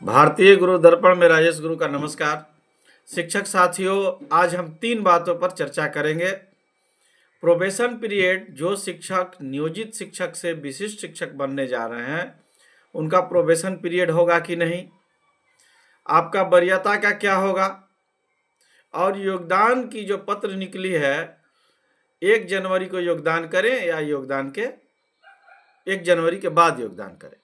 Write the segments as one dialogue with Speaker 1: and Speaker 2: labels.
Speaker 1: भारतीय गुरु दर्पण में राजेश गुरु का नमस्कार। शिक्षक साथियों, आज हम 3 बातों पर चर्चा करेंगे। प्रोबेशन पीरियड, जो शिक्षक नियोजित शिक्षक से विशिष्ट शिक्षक बनने जा रहे हैं, उनका प्रोबेशन पीरियड होगा कि नहीं, आपका वरीयता का क्या होगा, और योगदान की जो पत्र निकली है 1 जनवरी को योगदान करें या योगदान के 1 जनवरी के बाद योगदान करें।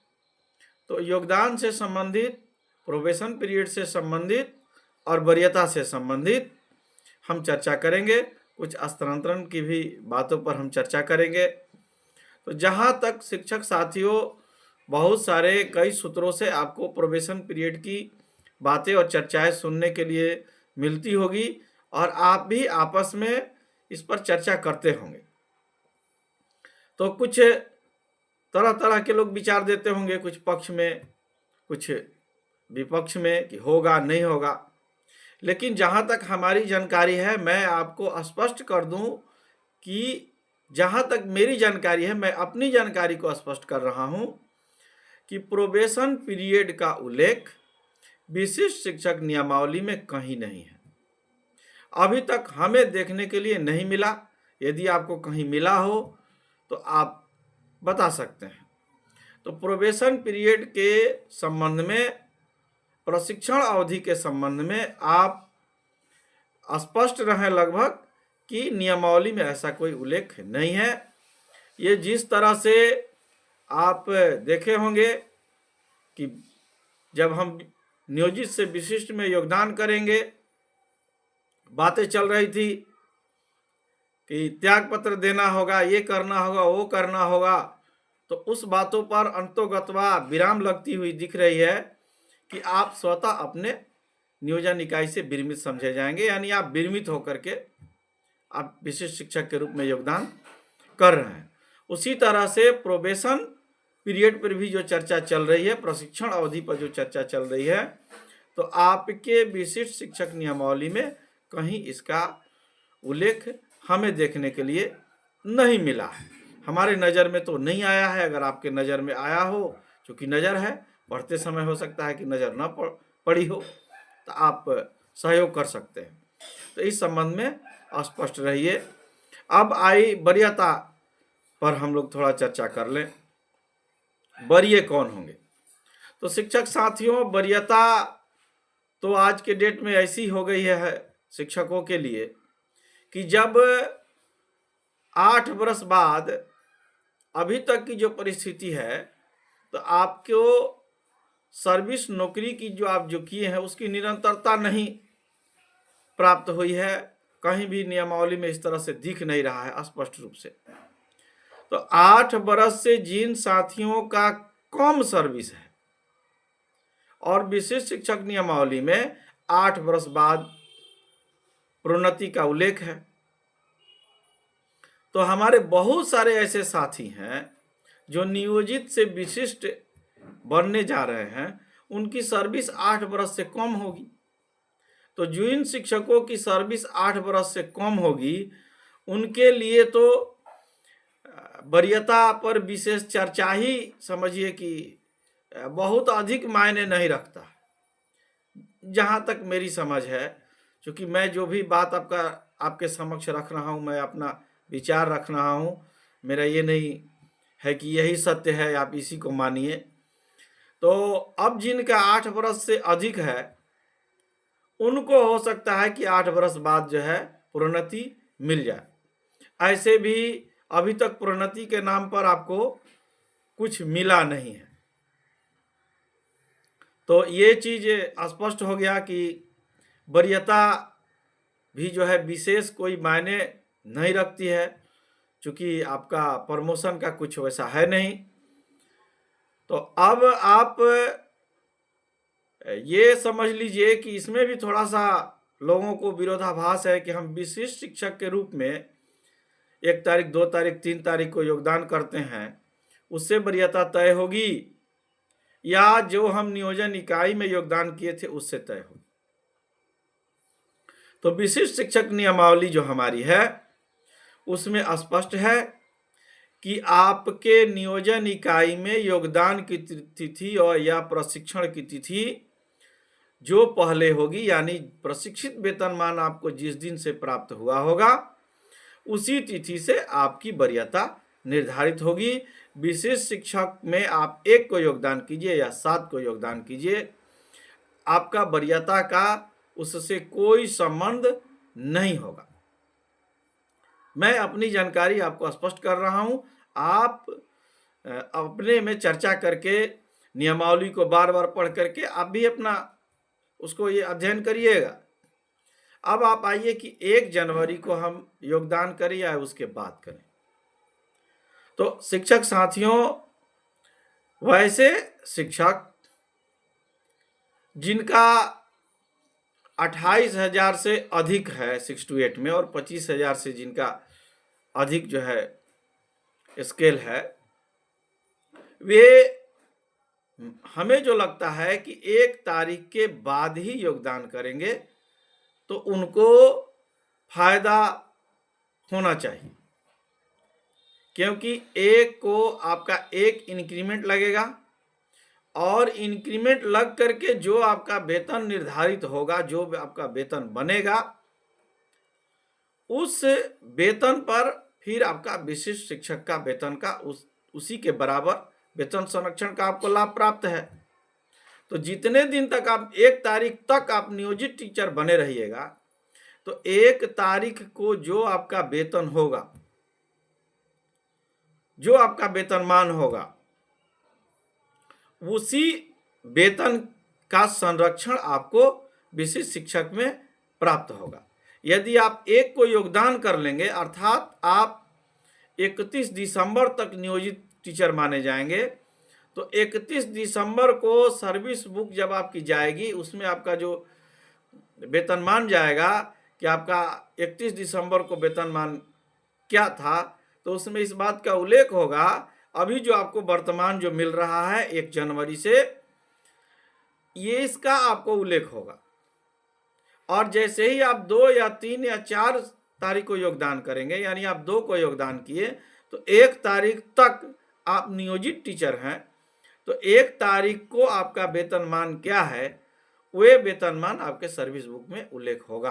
Speaker 1: तो योगदान से संबंधित, प्रोबेशन पीरियड से संबंधित और वरीयता से संबंधित हम चर्चा करेंगे। कुछ स्थानांतरण की भी बातों पर हम चर्चा करेंगे। तो जहाँ तक शिक्षक साथियों, बहुत सारे कई सूत्रों से आपको प्रोबेशन पीरियड की बातें और चर्चाएं सुनने के लिए मिलती होगी और आप भी आपस में इस पर चर्चा करते होंगे। तो कुछ तरह तरह के लोग विचार देते होंगे, कुछ पक्ष में कुछ विपक्ष में, कि होगा नहीं होगा। लेकिन जहाँ तक हमारी जानकारी है, मैं आपको स्पष्ट कर दूं कि जहाँ तक मेरी जानकारी है, मैं अपनी जानकारी को स्पष्ट कर रहा हूँ कि प्रोबेशन पीरियड का उल्लेख विशिष्ट शिक्षक नियमावली में कहीं नहीं है। अभी तक हमें देखने के लिए नहीं मिला। यदि आपको कहीं मिला हो तो आप बता सकते हैं। तो प्रोबेशन पीरियड के संबंध में, प्रशिक्षण अवधि के संबंध में आप स्पष्ट रहें लगभग कि नियमावली में ऐसा कोई उल्लेख नहीं है। ये जिस तरह से आप देखे होंगे कि जब हम नियोजित से विशिष्ट में योगदान करेंगे, बातें चल रही थी कि त्याग पत्र देना होगा, ये करना होगा, वो करना होगा। तो उस बातों पर अंतोगत्वा विराम लगती हुई दिख रही है कि आप स्वतः अपने नियोजन इकाई से विरमित समझे जाएंगे, यानी आप विरमित होकर के आप विशिष्ट शिक्षक के रूप में योगदान कर रहे हैं। उसी तरह से प्रोबेशन पीरियड पर भी जो चर्चा चल रही है, प्रशिक्षण अवधि पर जो चर्चा चल रही है, तो आपके विशिष्ट शिक्षक नियमावली में कहीं इसका उल्लेख हमें देखने के लिए नहीं मिला है। हमारे नज़र में तो नहीं आया है। अगर आपके नज़र में आया हो, चूँकि नज़र है, पढ़ते समय हो सकता है कि नज़र न पड़ी हो, तो आप सहयोग कर सकते हैं। तो इस संबंध में स्पष्ट रहिए। अब आई वरीयता पर हम लोग थोड़ा चर्चा कर लें। वरीय कौन होंगे? तो शिक्षक साथियों, वरीयता तो आज के डेट में ऐसी हो गई है शिक्षकों के लिए कि जब 8 वर्ष बाद अभी तक की जो परिस्थिति है, तो आपको सर्विस नौकरी की जो किए हैं उसकी निरंतरता नहीं प्राप्त हुई है। कहीं भी नियमावली में इस तरह से दिख नहीं रहा है स्पष्ट रूप से। तो 8 वर्ष से जिन साथियों का कम सर्विस है और विशिष्ट शिक्षक नियमावली में 8 वर्ष बाद प्रोन्नति का उल्लेख है, तो हमारे बहुत सारे ऐसे साथी हैं जो नियोजित से विशिष्ट बनने जा रहे हैं, उनकी सर्विस 8 वर्ष से कम होगी। तो जिन शिक्षकों की सर्विस 8 वर्ष से कम होगी, उनके लिए तो वरीयता पर विशेष चर्चा ही समझिए कि बहुत अधिक मायने नहीं रखता, जहाँ तक मेरी समझ है। क्योंकि मैं जो भी बात आपके समक्ष रख रहा हूँ, मैं अपना विचार रख रहा हूँ। मेरा ये नहीं है कि यही सत्य है, आप इसी को मानिए। तो अब जिनका 8 वर्ष से अधिक है, उनको हो सकता है कि 8 वर्ष बाद जो है प्रोन्नति मिल जाए। ऐसे भी अभी तक प्रोन्नति के नाम पर आपको कुछ मिला नहीं है। तो ये चीज़ स्पष्ट हो गया कि वरीयता भी जो है विशेष कोई मायने नहीं रखती है, क्योंकि आपका प्रमोशन का कुछ वैसा है नहीं। तो अब आप ये समझ लीजिए कि इसमें भी थोड़ा सा लोगों को विरोधाभास है कि हम विशिष्ट शिक्षक के रूप में 1 तारीख, 2 तारीख, 3 तारीख को योगदान करते हैं, उससे वरीयता तय होगी, या जो हम नियोजन इकाई में योगदान किए थे उससे तय होगी। तो विशिष्ट शिक्षक नियमावली जो हमारी है उसमें स्पष्ट है कि आपके नियोजन इकाई में योगदान की तिथि और या प्रशिक्षण की तिथि जो पहले होगी, यानी प्रशिक्षित वेतनमान आपको जिस दिन से प्राप्त हुआ होगा उसी तिथि से आपकी वरीयता निर्धारित होगी। विशेष शिक्षक में आप 1 को योगदान कीजिए या 7 को योगदान कीजिए, आपका वरीयता का उससे कोई संबंध नहीं होगा। मैं अपनी जानकारी आपको स्पष्ट कर रहा हूं, आप अपने में चर्चा करके नियमावली को बार बार पढ़ करके आप भी अपना उसको ये अध्ययन करिएगा। अब आप आइए कि 1 जनवरी को हम योगदान करें या उसके बाद करें। तो शिक्षक साथियों, वैसे शिक्षक जिनका 28,000 से अधिक है 6 to 8 में और 25,000 से जिनका अधिक जो है स्केल है, वे हमें जो लगता है कि 1 तारीख के बाद ही योगदान करेंगे तो उनको फायदा होना चाहिए, क्योंकि 1 को आपका 1 इंक्रीमेंट लगेगा और इंक्रीमेंट लग करके जो आपका वेतन निर्धारित होगा, जो आपका वेतन बनेगा, उस वेतन पर फिर आपका विशिष्ट शिक्षक का वेतन का उसी के बराबर वेतन संरक्षण का आपको लाभ प्राप्त है। तो जितने दिन तक आप 1 तारीख तक आप नियोजित टीचर बने रहिएगा, तो 1 तारीख को जो आपका वेतन होगा, जो आपका वेतनमान होगा, उसी वेतन का संरक्षण आपको विशिष्ट शिक्षक में प्राप्त होगा। यदि आप 1 को योगदान कर लेंगे, अर्थात आप 31 दिसंबर तक नियोजित टीचर माने जाएंगे, तो 31 दिसंबर को सर्विस बुक जब आपकी जाएगी, उसमें आपका जो वेतनमान जाएगा कि आपका 31 दिसंबर को वेतनमान क्या था, तो उसमें इस बात का उल्लेख होगा, अभी जो आपको वर्तमान जो मिल रहा है 1 जनवरी से, ये इसका आपको उल्लेख होगा। और जैसे ही आप 2 या 3 या 4 तारीख को योगदान करेंगे, यानी आप 2 को योगदान किए तो 1 तारीख तक आप नियोजित टीचर हैं, तो 1 तारीख को आपका वेतनमान क्या है, वे वेतनमान आपके सर्विस बुक में उल्लेख होगा।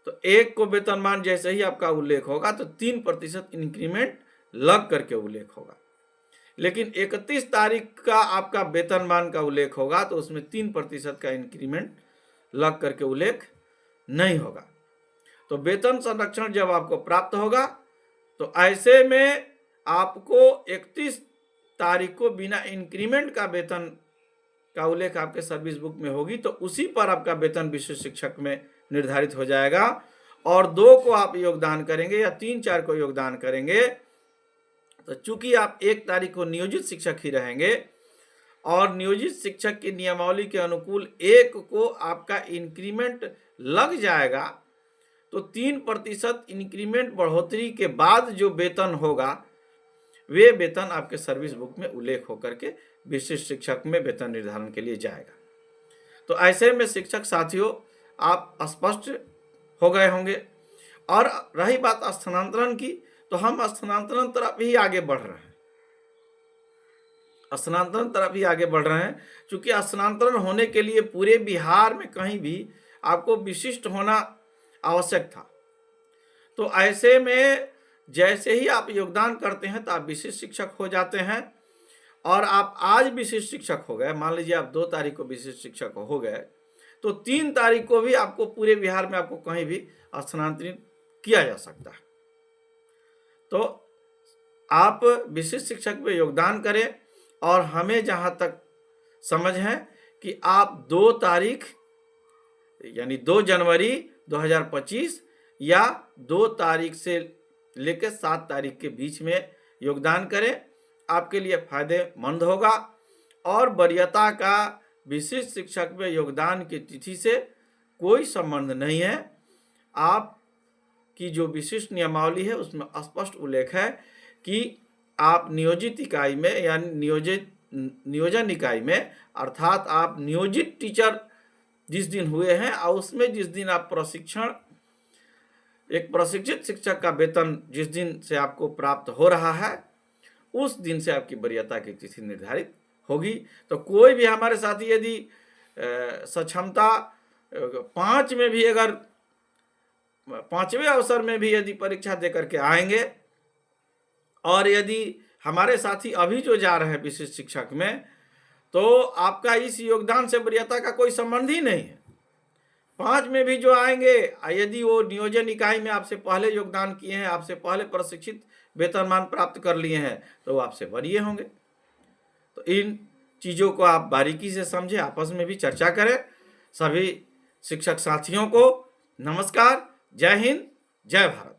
Speaker 1: तो 1 को वेतनमान जैसे ही आपका उल्लेख होगा तो 3% इंक्रीमेंट लग करके उल्लेख होगा। लेकिन 31 तारीख का आपका वेतनमान का उल्लेख होगा तो उसमें 3% का इंक्रीमेंट लग करके उल्लेख नहीं होगा। तो वेतन संरक्षण जब आपको प्राप्त होगा तो ऐसे में आपको 31 तारीख को बिना इंक्रीमेंट का वेतन का उल्लेख आपके सर्विस बुक में होगी, तो उसी पर आपका वेतन विशिष्ट शिक्षक में निर्धारित हो जाएगा। और 2 को आप योगदान करेंगे या 3-4 को योगदान करेंगे, तो चूंकि आप 1 तारीख को नियोजित शिक्षक ही रहेंगे और नियोजित शिक्षक की नियमावली के अनुकूल 1 को आपका इंक्रीमेंट लग जाएगा, तो 3% इंक्रीमेंट बढ़ोतरी के बाद जो वेतन होगा, वे वेतन आपके सर्विस बुक में उल्लेख होकर के विशिष्ट शिक्षक में वेतन निर्धारण के लिए जाएगा। तो ऐसे में शिक्षक साथियों, आप स्पष्ट हो गए होंगे। और रही बात स्थानांतरण की, तो हम स्थानांतरण तरफ ही आगे बढ़ रहे हैं, स्थानांतरण तरफ ही आगे बढ़ रहे हैं, क्योंकि स्थानांतरण होने के लिए पूरे बिहार में कहीं भी आपको विशिष्ट होना आवश्यक था। तो ऐसे में जैसे ही आप योगदान करते हैं तो आप विशिष्ट शिक्षक हो जाते हैं, और आप आज विशिष्ट शिक्षक हो गए, मान लीजिए आप 2 तारीख को विशिष्ट शिक्षक हो गए, तो 3 तारीख को भी आपको पूरे बिहार में आपको कहीं भी स्थानांतरित किया जा सकता है। तो आप विशिष्ट शिक्षक में योगदान करें, और हमें जहां तक समझ है कि आप 2 तारीख यानी 2 जनवरी 2025 या 2 तारीख से लेकर 7 तारीख के बीच में योगदान करें, आपके लिए फायदेमंद होगा। और वरीयता का विशिष्ट शिक्षक में योगदान की तिथि से कोई संबंध नहीं है। आपकी जो विशिष्ट नियमावली है उसमें स्पष्ट उल्लेख है कि आप नियोजित इकाई में यानी नियोजन इकाई में, अर्थात आप नियोजित टीचर जिस दिन हुए हैं और उसमें जिस दिन आप प्रशिक्षण एक प्रशिक्षित शिक्षक का वेतन जिस दिन से आपको प्राप्त हो रहा है उस दिन से आपकी वरीयता की तिथि निर्धारित होगी। तो कोई भी हमारे साथी यदि सक्षमता 5 में भी अगर 5वें अवसर में भी यदि परीक्षा दे करके आएंगे और यदि हमारे साथी अभी जो जा रहे हैं विशिष्ट शिक्षक में, तो आपका इस योगदान से वरीयता का कोई संबंध ही नहीं है। 5 में भी जो आएंगे, यदि वो नियोजन इकाई में आपसे पहले योगदान किए हैं, आपसे पहले प्रशिक्षित वेतनमान प्राप्त कर लिए हैं, तो वो आपसे वरीय होंगे। तो इन चीज़ों को आप बारीकी से समझें, आपस में भी चर्चा करें। सभी शिक्षक साथियों को नमस्कार, जय हिंद, जय भारत।